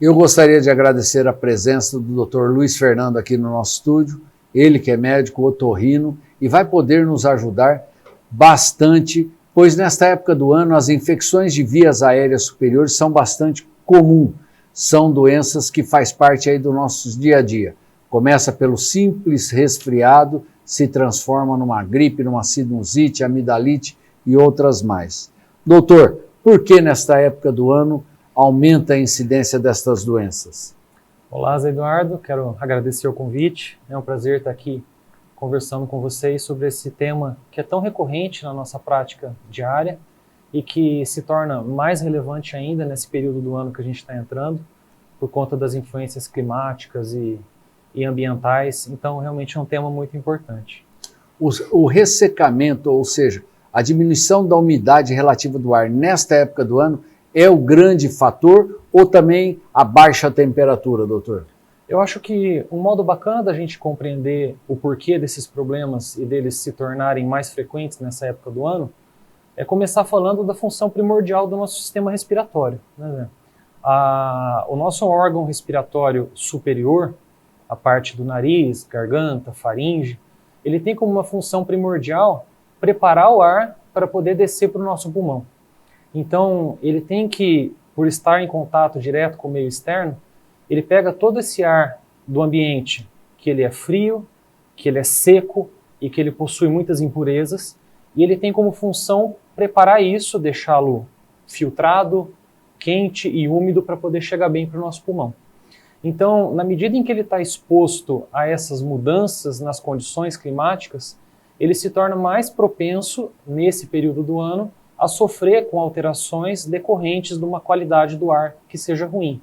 Eu gostaria de agradecer a presença do Dr. Luiz Fernando aqui no nosso estúdio, ele que é médico otorrino e vai poder nos ajudar bastante, pois nesta época do ano as infecções de vias aéreas superiores são bastante comuns, são doenças que faz parte aí do nosso dia a dia. Começa pelo simples resfriado, se transforma numa gripe, numa sinusite, amidalite e outras mais. Doutor, por que nesta época do ano aumenta a incidência destas doenças? Olá, Zé Eduardo, quero agradecer o convite, é um prazer estar aqui conversando com vocês sobre esse tema que é tão recorrente na nossa prática diária e que se torna mais relevante ainda nesse período do ano que a gente está entrando, por conta das influências climáticas e ambientais, então realmente é um tema muito importante. O ressecamento, ou seja, a diminuição da umidade relativa do ar nesta época do ano é o grande fator ou também a baixa temperatura, doutor? Eu acho que um modo bacana da gente compreender o porquê desses problemas e deles se tornarem mais frequentes nessa época do ano é começar falando da função primordial do nosso sistema respiratório, né? O nosso órgão respiratório superior, a parte do nariz, garganta, faringe, ele tem como uma função primordial preparar o ar para poder descer para o nosso pulmão. Então, ele tem que, por estar em contato direto com o meio externo, ele pega todo esse ar do ambiente, que ele é frio, que ele é seco e que ele possui muitas impurezas, e ele tem como função preparar isso, deixá-lo filtrado, quente e úmido para poder chegar bem para o nosso pulmão. Então, na medida em que ele está exposto a essas mudanças nas condições climáticas, ele se torna mais propenso, nesse período do ano, a sofrer com alterações decorrentes de uma qualidade do ar que seja ruim.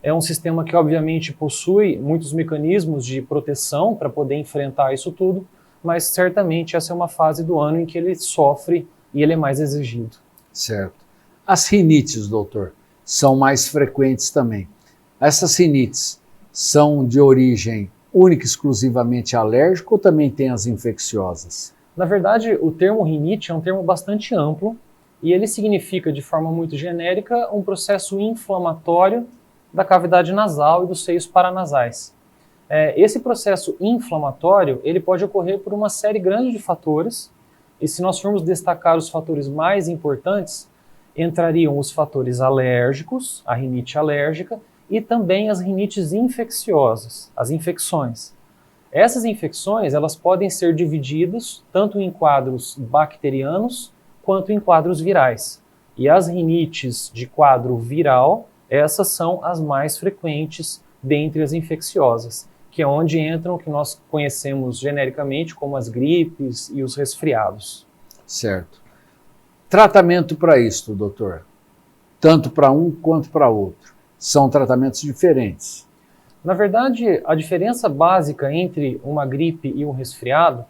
É um sistema que, obviamente, possui muitos mecanismos de proteção para poder enfrentar isso tudo, mas certamente essa é uma fase do ano em que ele sofre e ele é mais exigido. Certo. As rinites, doutor, são mais frequentes também. Essas rinites são de origem única e exclusivamente alérgica ou também tem as infecciosas? Na verdade, o termo rinite é um termo bastante amplo e ele significa, de forma muito genérica, um processo inflamatório da cavidade nasal e dos seios paranasais. Esse processo inflamatório ele pode ocorrer por uma série grande de fatores, e se nós formos destacar os fatores mais importantes, entrariam os fatores alérgicos, a rinite alérgica, e também as rinites infecciosas, as infecções. Essas infecções elas podem ser divididas tanto em quadros bacterianos quanto em quadros virais. E as rinites de quadro viral, essas são as mais frequentes dentre as infecciosas, que é onde entram o que nós conhecemos genericamente como as gripes e os resfriados. Certo. Tratamento para isso, doutor? Tanto para um quanto para outro. São tratamentos diferentes. Na verdade, a diferença básica entre uma gripe e um resfriado,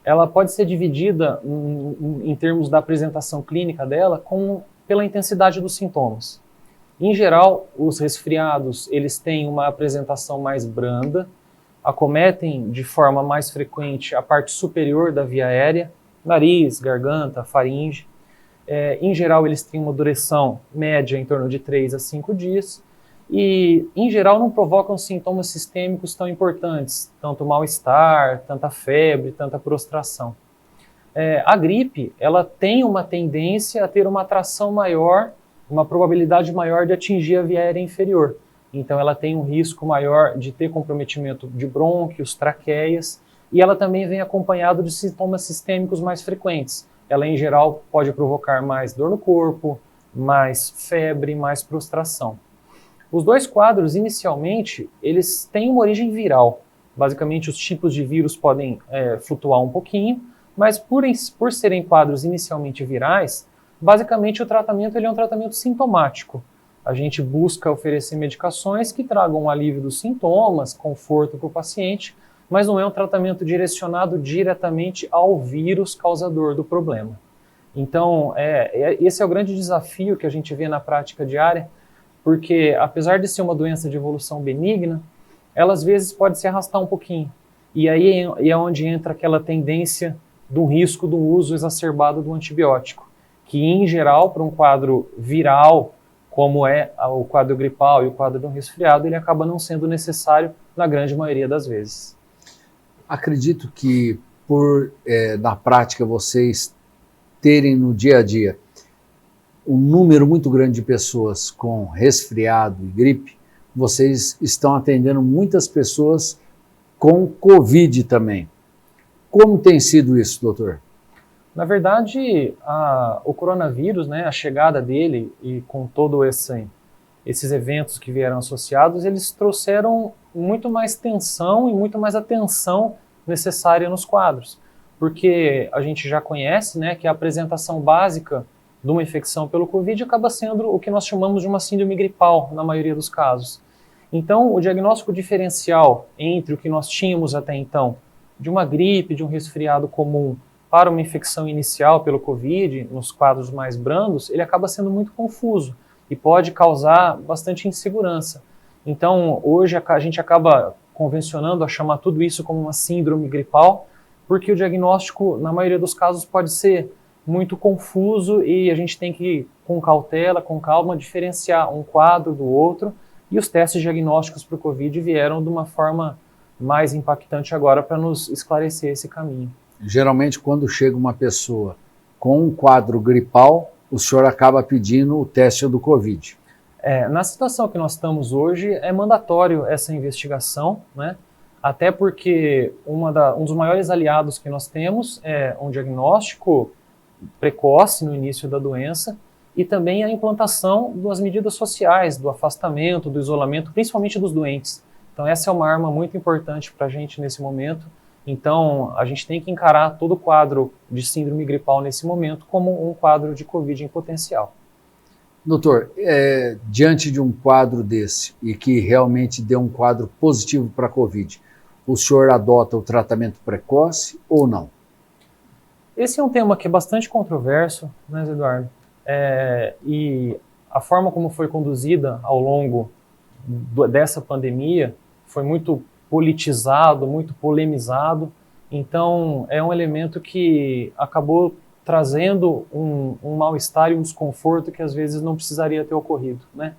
ela pode ser dividida em termos da apresentação clínica dela pela intensidade dos sintomas. Em geral, os resfriados eles têm uma apresentação mais branda, acometem de forma mais frequente a parte superior da via aérea, nariz, garganta, faringe. Em geral, eles têm uma duração média em torno de 3 a 5 dias e, em geral, não provocam sintomas sistêmicos tão importantes, tanto mal-estar, tanta febre, tanta prostração. A gripe, ela tem uma tendência a ter uma atração maior, uma probabilidade maior de atingir a via aérea inferior. Então, ela tem um risco maior de ter comprometimento de brônquios, traqueias, e ela também vem acompanhada de sintomas sistêmicos mais frequentes. Ela, em geral, pode provocar mais dor no corpo, mais febre, mais prostração. Os dois quadros, inicialmente, eles têm uma origem viral. Basicamente, os tipos de vírus podem flutuar um pouquinho, mas por serem quadros inicialmente virais, basicamente o tratamento ele é um tratamento sintomático. A gente busca oferecer medicações que tragam um alívio dos sintomas, conforto para o paciente, mas não é um tratamento direcionado diretamente ao vírus causador do problema. Então, esse é o grande desafio que a gente vê na prática diária, porque apesar de ser uma doença de evolução benigna, ela às vezes pode se arrastar um pouquinho. E aí é onde entra aquela tendência do risco do uso exacerbado do antibiótico, que em geral, para um quadro viral, como é o quadro gripal e o quadro de um resfriado, ele acaba não sendo necessário na grande maioria das vezes. Acredito que na prática vocês terem no dia a dia um número muito grande de pessoas com resfriado e gripe, vocês estão atendendo muitas pessoas com Covid também. Como tem sido isso, doutor? Na verdade, o coronavírus, né, a chegada dele e com todo esses eventos que vieram associados, eles trouxeram muito mais tensão e muito mais atenção necessária nos quadros. Porque a gente já conhece, né, que a apresentação básica de uma infecção pelo Covid acaba sendo o que nós chamamos de uma síndrome gripal, na maioria dos casos. Então, o diagnóstico diferencial entre o que nós tínhamos até então, de uma gripe, de um resfriado comum, para uma infecção inicial pelo Covid, nos quadros mais brandos, ele acaba sendo muito confuso e pode causar bastante insegurança. Então, hoje a gente acaba convencionando a chamar tudo isso como uma síndrome gripal, porque o diagnóstico, na maioria dos casos, pode ser muito confuso e a gente tem que, com cautela, com calma, diferenciar um quadro do outro, e os testes diagnósticos para o Covid vieram de uma forma mais impactante agora para nos esclarecer esse caminho. Geralmente, quando chega uma pessoa com um quadro gripal, o senhor acaba pedindo o teste do Covid. Na situação que nós estamos hoje, é mandatório essa investigação, né? Até porque um dos maiores aliados que nós temos é um diagnóstico precoce no início da doença e também a implantação das medidas sociais, do afastamento, do isolamento, principalmente dos doentes. Então essa é uma arma muito importante para a gente nesse momento. Então a gente tem que encarar todo o quadro de síndrome gripal nesse momento como um quadro de Covid em potencial. Doutor, diante de um quadro desse e que realmente dê um quadro positivo para a Covid, o senhor adota o tratamento precoce ou não? Esse é um tema que é bastante controverso, né, Zé Eduardo? E a forma como foi conduzida ao longo dessa pandemia foi muito politizado, muito polemizado. Então, é um elemento que acabou trazendo um mal-estar e um desconforto que às vezes não precisaria ter ocorrido, né?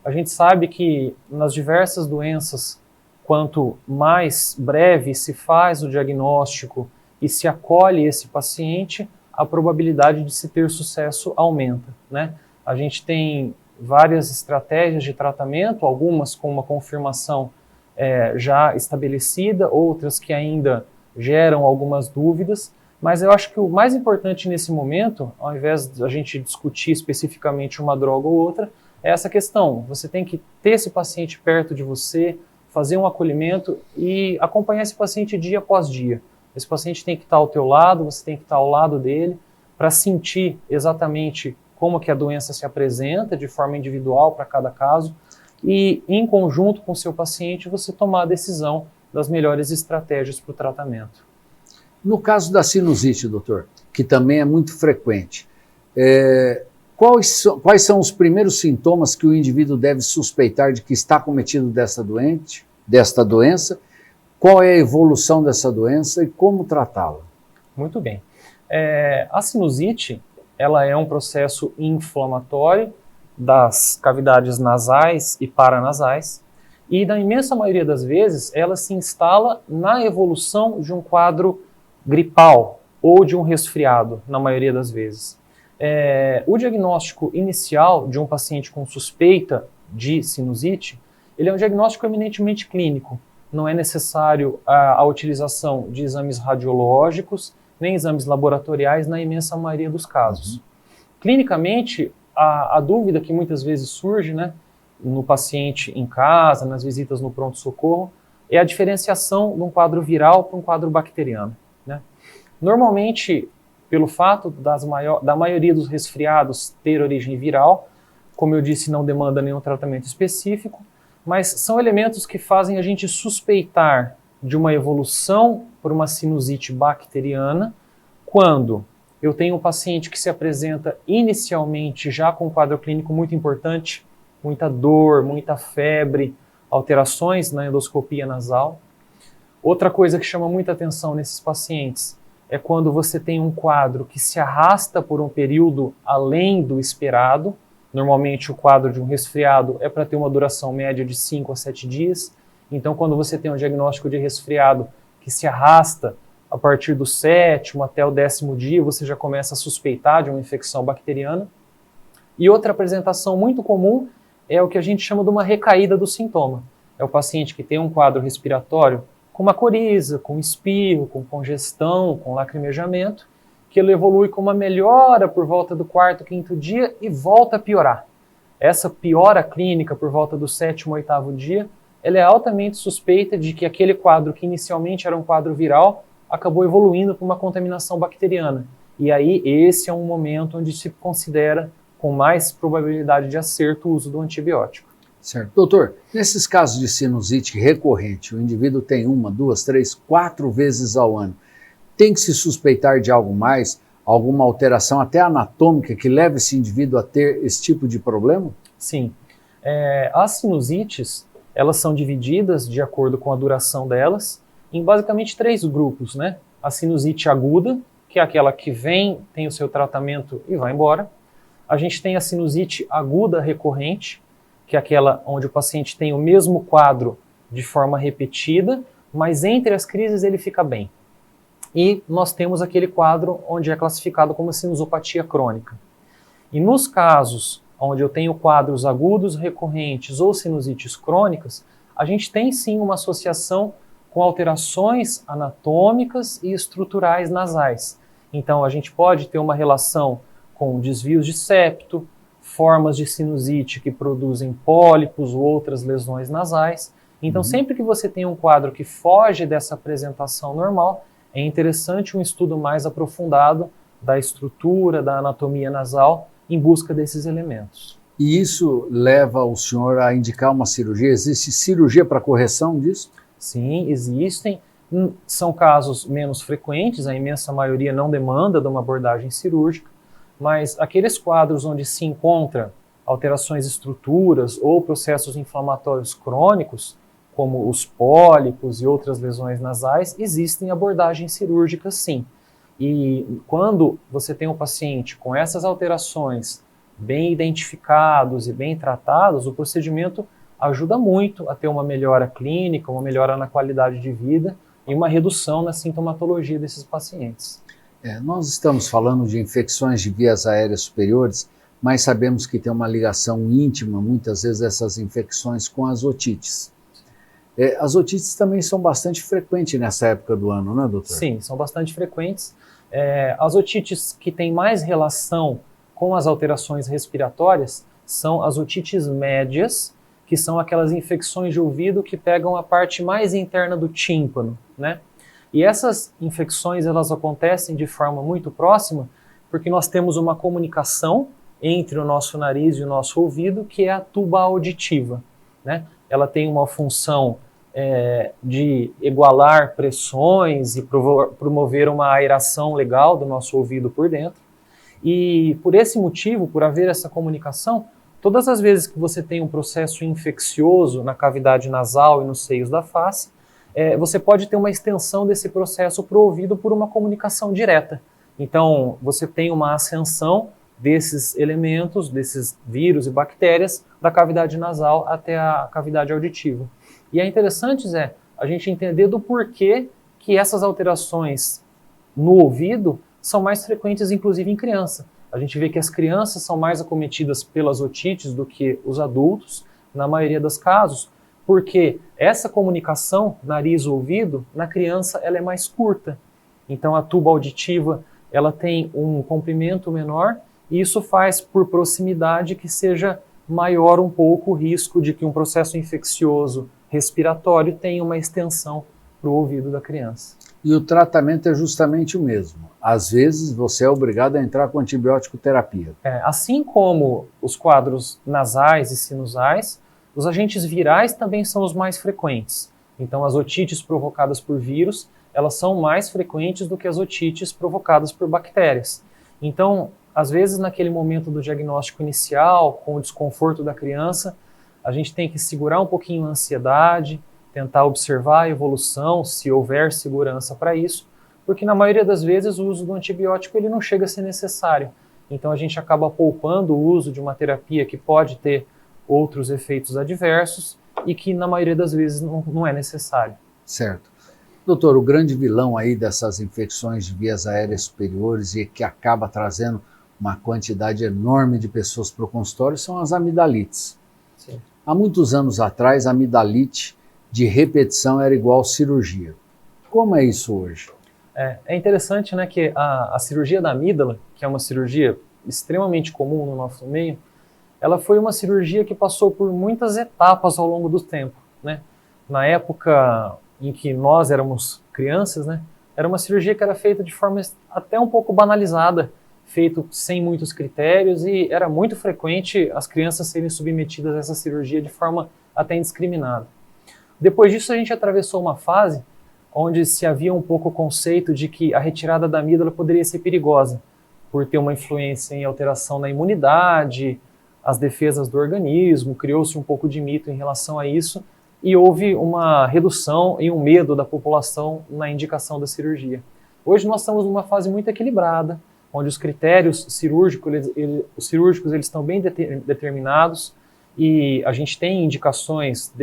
A gente sabe que nas diversas doenças, quanto mais breve se faz o diagnóstico e se acolhe esse paciente, a probabilidade de se ter sucesso aumenta, né? A gente tem várias estratégias de tratamento, algumas com uma confirmação já estabelecida, outras que ainda geram algumas dúvidas, mas eu acho que o mais importante nesse momento, ao invés de a gente discutir especificamente uma droga ou outra, é essa questão. Você tem que ter esse paciente perto de você, fazer um acolhimento e acompanhar esse paciente dia após dia. Esse paciente tem que estar ao teu lado, você tem que estar ao lado dele, para sentir exatamente como que a doença se apresenta de forma individual para cada caso e, em conjunto com o seu paciente, você tomar a decisão das melhores estratégias para o tratamento. No caso da sinusite, doutor, que também é muito frequente, quais são os primeiros sintomas que o indivíduo deve suspeitar de que está cometido desta doença? Qual é a evolução dessa doença e como tratá-la? Muito bem. A sinusite, ela é um processo inflamatório das cavidades nasais e paranasais e, na imensa maioria das vezes, ela se instala na evolução de um quadro gripal ou de um resfriado, na maioria das vezes. O diagnóstico inicial de um paciente com suspeita de sinusite, ele é um diagnóstico eminentemente clínico. Não é necessário a utilização de exames radiológicos, nem exames laboratoriais na imensa maioria dos casos. Clinicamente, a dúvida que muitas vezes surge, né, no paciente em casa, nas visitas no pronto-socorro, é a diferenciação de um quadro viral para um quadro bacteriano, né? Normalmente, pelo fato da maioria dos resfriados ter origem viral, como eu disse, não demanda nenhum tratamento específico, mas são elementos que fazem a gente suspeitar de uma evolução por uma sinusite bacteriana quando eu tenho um paciente que se apresenta inicialmente já com um quadro clínico muito importante, muita dor, muita febre, alterações na endoscopia nasal. Outra coisa que chama muita atenção nesses pacientes é quando você tem um quadro que se arrasta por um período além do esperado, Normalmente o quadro de um resfriado é para ter uma duração média de 5 a 7 dias. Então, quando você tem um diagnóstico de resfriado que se arrasta a partir do 7º até o 10º dia, você já começa a suspeitar de uma infecção bacteriana. E outra apresentação muito comum é o que a gente chama de uma recaída do sintoma. É o paciente que tem um quadro respiratório com uma coriza, com espirro, com congestão, com lacrimejamento, que ele evolui com uma melhora por volta do 4º, 5º dia e volta a piorar. Essa piora clínica por volta do 7º, 8º dia, ela é altamente suspeita de que aquele quadro que inicialmente era um quadro viral acabou evoluindo para uma contaminação bacteriana. E aí esse é um momento onde se considera com mais probabilidade de acerto o uso do antibiótico. Certo. Doutor, nesses casos de sinusite recorrente, o indivíduo tem 1, 2, 3, 4 vezes ao ano, tem que se suspeitar de algo mais, alguma alteração até anatômica que leve esse indivíduo a ter esse tipo de problema? Sim. As sinusites, elas são divididas, de acordo com a duração delas, em basicamente 3 grupos, né? A sinusite aguda, que é aquela que vem, tem o seu tratamento e vai embora. A gente tem a sinusite aguda recorrente, que é aquela onde o paciente tem o mesmo quadro de forma repetida, mas entre as crises ele fica bem. E nós temos aquele quadro onde é classificado como sinusopatia crônica. E nos casos onde eu tenho quadros agudos recorrentes ou sinusites crônicas, a gente tem sim uma associação com alterações anatômicas e estruturais nasais. Então a gente pode ter uma relação com desvios de septo, formas de sinusite que produzem pólipos ou outras lesões nasais. Então sempre que você tem um quadro que foge dessa apresentação normal, é interessante um estudo mais aprofundado da estrutura, da anatomia nasal, em busca desses elementos. E isso leva o senhor a indicar uma cirurgia? Existe cirurgia para correção disso? Sim, existem. São casos menos frequentes, a imensa maioria não demanda de uma abordagem cirúrgica, mas aqueles quadros onde se encontra alterações estruturas ou processos inflamatórios crônicos, como os pólipos e outras lesões nasais, existem abordagens cirúrgicas sim. E quando você tem um paciente com essas alterações bem identificados e bem tratados, o procedimento ajuda muito a ter uma melhora clínica, uma melhora na qualidade de vida e uma redução na sintomatologia desses pacientes. Nós estamos falando de infecções de vias aéreas superiores, mas sabemos que tem uma ligação íntima, muitas vezes, essas infecções com as otites. As otites também são bastante frequentes nessa época do ano, né, doutor? Sim, são bastante frequentes. As otites que têm mais relação com as alterações respiratórias são as otites médias, que são aquelas infecções de ouvido que pegam a parte mais interna do tímpano, né? E essas infecções, elas acontecem de forma muito próxima, porque nós temos uma comunicação entre o nosso nariz e o nosso ouvido, que é a tuba auditiva, né? Ela tem uma função de igualar pressões e promover uma aeração legal do nosso ouvido por dentro. E por esse motivo, por haver essa comunicação, todas as vezes que você tem um processo infeccioso na cavidade nasal e nos seios da face, você pode ter uma extensão desse processo para o ouvido por uma comunicação direta. Então, você tem uma ascensão desses elementos, desses vírus e bactérias, da cavidade nasal até a cavidade auditiva. E é interessante, Zé, a gente entender do porquê que essas alterações no ouvido são mais frequentes, inclusive em criança. A gente vê que as crianças são mais acometidas pelas otites do que os adultos, na maioria dos casos, porque essa comunicação nariz-ouvido, na criança, ela é mais curta. Então a tuba auditiva, ela tem um comprimento menor, e isso faz, por proximidade, que seja maior um pouco o risco de que um processo infeccioso respiratório tenha uma extensão para o ouvido da criança. E o tratamento é justamente o mesmo. Às vezes você é obrigado a entrar com antibiótico terapia. Assim como os quadros nasais e sinusais, os agentes virais também são os mais frequentes. Então as otites provocadas por vírus, elas são mais frequentes do que as otites provocadas por bactérias. Então, às vezes naquele momento do diagnóstico inicial, com o desconforto da criança, a gente tem que segurar um pouquinho a ansiedade, tentar observar a evolução, se houver segurança para isso, porque na maioria das vezes o uso do antibiótico ele não chega a ser necessário. Então a gente acaba poupando o uso de uma terapia que pode ter outros efeitos adversos e que na maioria das vezes não é necessário. Certo. Doutor, o grande vilão aí dessas infecções de vias aéreas superiores e que acaba trazendo uma quantidade enorme de pessoas para o consultório são as amidalites. Sim. Há muitos anos atrás, a amidalite de repetição era igual cirurgia. Como é isso hoje? É interessante, né, que a cirurgia da amígdala, que é uma cirurgia extremamente comum no nosso meio, ela foi uma cirurgia que passou por muitas etapas ao longo do tempo, né? Na época em que nós éramos crianças, né, era uma cirurgia que era feita de forma até um pouco banalizada, feito sem muitos critérios, e era muito frequente as crianças serem submetidas a essa cirurgia de forma até indiscriminada. Depois disso a gente atravessou uma fase onde se havia um pouco o conceito de que a retirada da amígdala poderia ser perigosa, por ter uma influência em alteração na imunidade, as defesas do organismo, criou-se um pouco de mito em relação a isso, e houve uma redução e um medo da população na indicação da cirurgia. Hoje nós estamos numa fase muito equilibrada, onde os critérios cirúrgicos eles estão bem determinados, e a gente tem indicações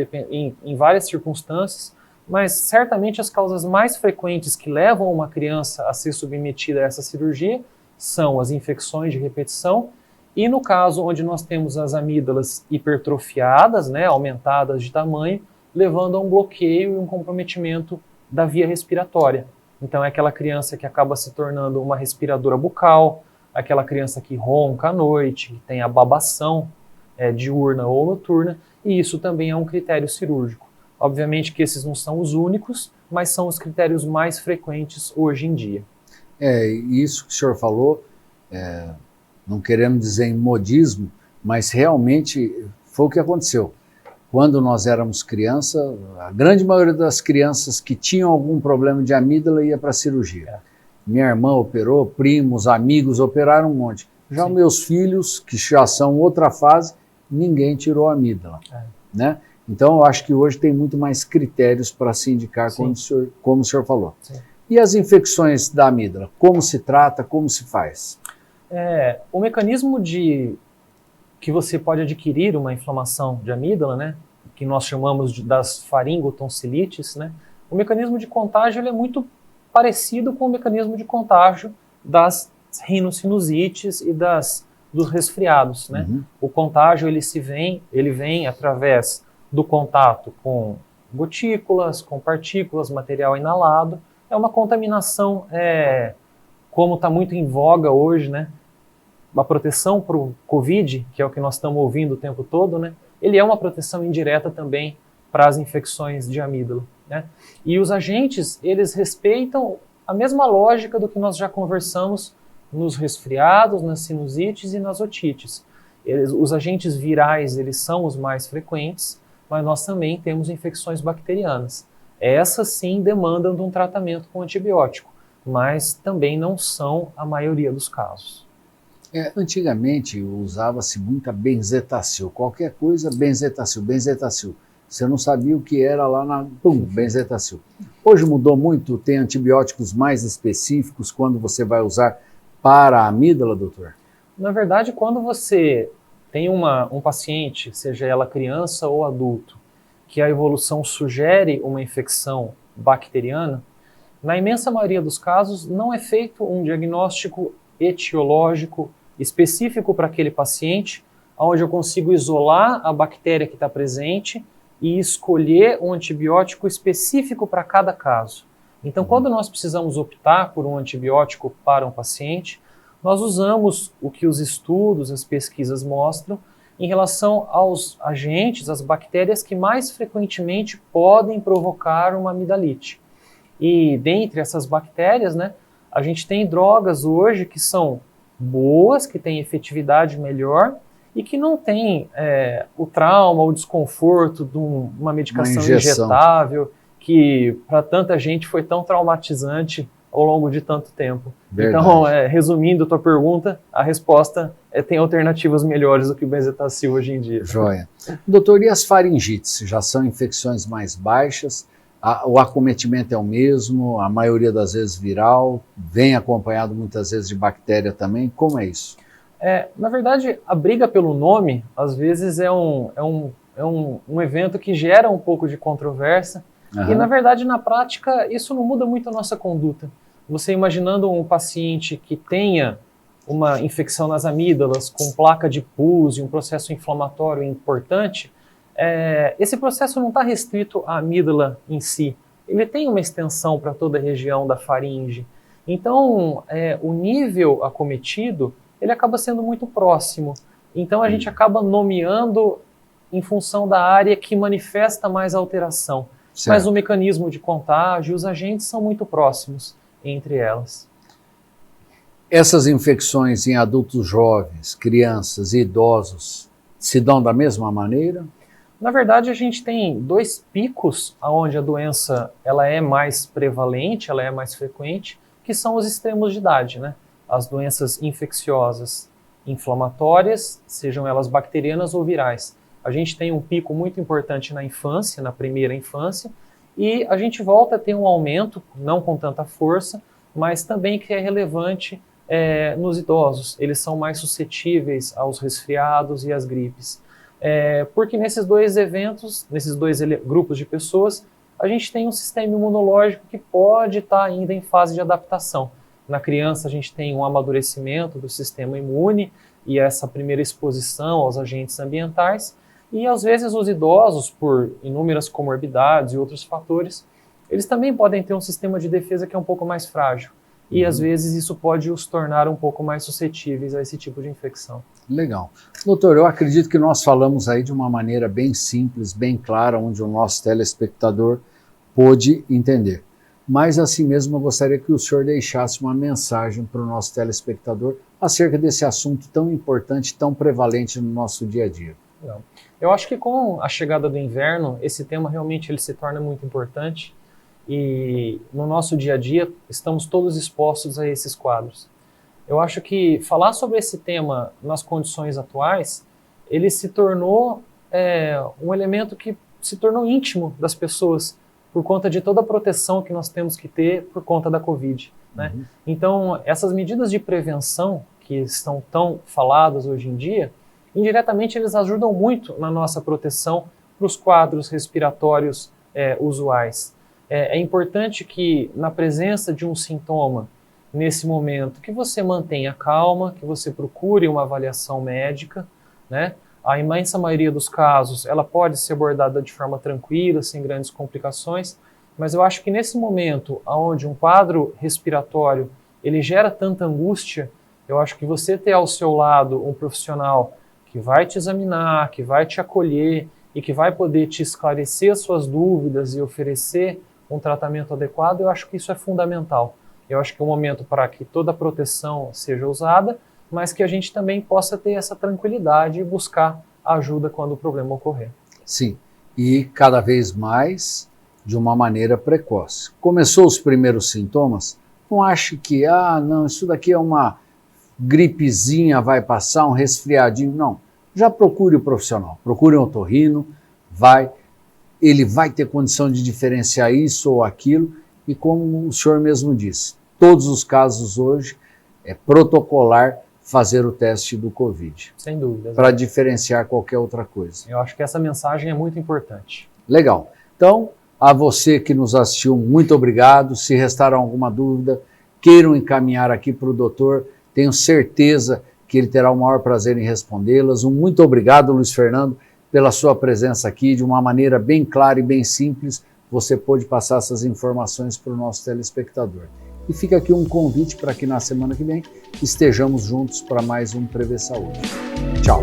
em várias circunstâncias, mas certamente as causas mais frequentes que levam uma criança a ser submetida a essa cirurgia são as infecções de repetição e, no caso onde nós temos as amígdalas hipertrofiadas, né, aumentadas de tamanho, levando a um bloqueio e um comprometimento da via respiratória. Então é aquela criança que acaba se tornando uma respiradora bucal, aquela criança que ronca à noite, que tem a babação diurna ou noturna, e isso também é um critério cirúrgico. Obviamente que esses não são os únicos, mas são os critérios mais frequentes hoje em dia. Isso que o senhor falou, não queremos dizer em modismo, mas realmente foi o que aconteceu. Quando nós éramos crianças, a grande maioria das crianças que tinham algum problema de amígdala ia para a cirurgia. Minha irmã operou, primos, amigos operaram um monte. Já os meus filhos, que já são outra fase, ninguém tirou a amígdala, né? Então, eu acho que hoje tem muito mais critérios para se indicar, como o senhor falou. Sim. E as infecções da amígdala? Como se trata, como se faz? O mecanismo que você pode adquirir uma inflamação de amígdala, né, que nós chamamos das faringotonsilites, né, o mecanismo de contágio ele é muito parecido com o mecanismo de contágio das rinossinusites e dos resfriados, né? Uhum. O contágio ele vem através do contato com gotículas, com partículas, material inalado. É uma contaminação, como está muito em voga hoje, né? A proteção para o Covid, que é o que nós estamos ouvindo o tempo todo, né? Ele é uma proteção indireta também para as infecções de amígdala, né? E os agentes, eles respeitam a mesma lógica do que nós já conversamos nos resfriados, nas sinusites e nas otites. Os agentes virais, eles são os mais frequentes, mas nós também temos infecções bacterianas. Essas sim demandam de um tratamento com antibiótico, mas também não são a maioria dos casos. Antigamente usava-se muita benzetacil, qualquer coisa benzetacil. Você não sabia o que era lá benzetacil. Hoje mudou muito, tem antibióticos mais específicos quando você vai usar para a amígdala, doutor? Na verdade, quando você tem um paciente, seja ela criança ou adulto, que a evolução sugere uma infecção bacteriana, na imensa maioria dos casos não é feito um diagnóstico etiológico específico para aquele paciente, onde eu consigo isolar a bactéria que está presente e escolher um antibiótico específico para cada caso. Então, quando nós precisamos optar por um antibiótico para um paciente, nós usamos o que os estudos, as pesquisas mostram em relação aos agentes, as bactérias que mais frequentemente podem provocar uma amidalite. E dentre essas bactérias, né, a gente tem drogas hoje que são boas, que têm efetividade melhor e que não têm o trauma, o desconforto de uma medicação injetável, que para tanta gente foi tão traumatizante ao longo de tanto tempo. Verdade. Então, resumindo a tua pergunta, a resposta tem alternativas melhores do que o benzetacil hoje em dia. Joia. Doutor, e as faringites? Já são infecções mais baixas? O acometimento é o mesmo? A maioria das vezes viral? Vem acompanhado muitas vezes de bactéria também? Como é isso? Na verdade, a briga pelo nome, às vezes, é um evento que gera um pouco de controvérsia. E, na verdade, na prática, isso não muda muito a nossa conduta. Você imaginando um paciente que tenha uma infecção nas amígdalas, com placa de pus e um processo inflamatório importante, esse processo não está restrito à amígdala em si. Ele tem uma extensão para toda a região da faringe. Então, o nível acometido, ele acaba sendo muito próximo. Então, a gente acaba nomeando em função da área que manifesta mais alteração. Certo. Mas o mecanismo de contágio, os agentes são muito próximos entre elas. Essas infecções em adultos jovens, crianças e idosos se dão da mesma maneira? Na verdade, a gente tem 2 picos onde a doença ela é mais prevalente, ela é mais frequente, que são os extremos de idade, né? As doenças infecciosas inflamatórias, sejam elas bacterianas ou virais. A gente tem um pico muito importante na infância, na primeira infância, e a gente volta a ter um aumento, não com tanta força, mas também que é relevante nos idosos. Eles são mais suscetíveis aos resfriados e às gripes. Porque nesses 2 eventos, nesses 2 grupos de pessoas, a gente tem um sistema imunológico que pode estar ainda em fase de adaptação. Na criança, a gente tem um amadurecimento do sistema imune e essa primeira exposição aos agentes ambientais. E, às vezes, os idosos, por inúmeras comorbidades e outros fatores, eles também podem ter um sistema de defesa que é um pouco mais frágil. E, às vezes, isso pode os tornar um pouco mais suscetíveis a esse tipo de infecção. Legal. Doutor, eu acredito que nós falamos aí de uma maneira bem simples, bem clara, onde o nosso telespectador pôde entender. Mas, assim mesmo, eu gostaria que o senhor deixasse uma mensagem para o nosso telespectador acerca desse assunto tão importante, tão prevalente no nosso dia a dia. Eu acho que com a chegada do inverno, esse tema realmente ele se torna muito importante e no nosso dia a dia estamos todos expostos a esses quadros. Eu acho que falar sobre esse tema nas condições atuais, ele se tornou um elemento que se tornou íntimo das pessoas por conta de toda a proteção que nós temos que ter por conta da Covid, né? Então, essas medidas de prevenção que estão tão faladas hoje em dia, indiretamente eles ajudam muito na nossa proteção para os quadros respiratórios usuais. É importante que na presença de um sintoma, nesse momento, que você mantenha calma, que você procure uma avaliação médica, né? A imensa maioria dos casos, ela pode ser abordada de forma tranquila, sem grandes complicações, mas eu acho que nesse momento, onde um quadro respiratório, ele gera tanta angústia, eu acho que você ter ao seu lado um profissional que vai te examinar, que vai te acolher e que vai poder te esclarecer as suas dúvidas e oferecer um tratamento adequado, eu acho que isso é fundamental. Eu acho que é um momento para que toda a proteção seja usada, mas que a gente também possa ter essa tranquilidade e buscar ajuda quando o problema ocorrer. Sim, e cada vez mais de uma maneira precoce. Começou os primeiros sintomas, não ache que, não, isso daqui é uma gripezinha, vai passar, um resfriadinho, não. Já procure o profissional, procure um otorrino, ele vai ter condição de diferenciar isso ou aquilo, e como o senhor mesmo disse, todos os casos hoje é protocolar fazer o teste do Covid. Sem dúvida. Para diferenciar qualquer outra coisa. Eu acho que essa mensagem é muito importante. Legal. Então, a você que nos assistiu, muito obrigado. Se restaram alguma dúvida, queiram encaminhar aqui para o doutor, tenho certeza que ele terá o maior prazer em respondê-las. Um muito obrigado, Luiz Fernando, pela sua presença aqui, de uma maneira bem clara e bem simples, você pôde passar essas informações para o nosso telespectador. E fica aqui um convite para que na semana que vem estejamos juntos para mais um Prever Saúde. Tchau!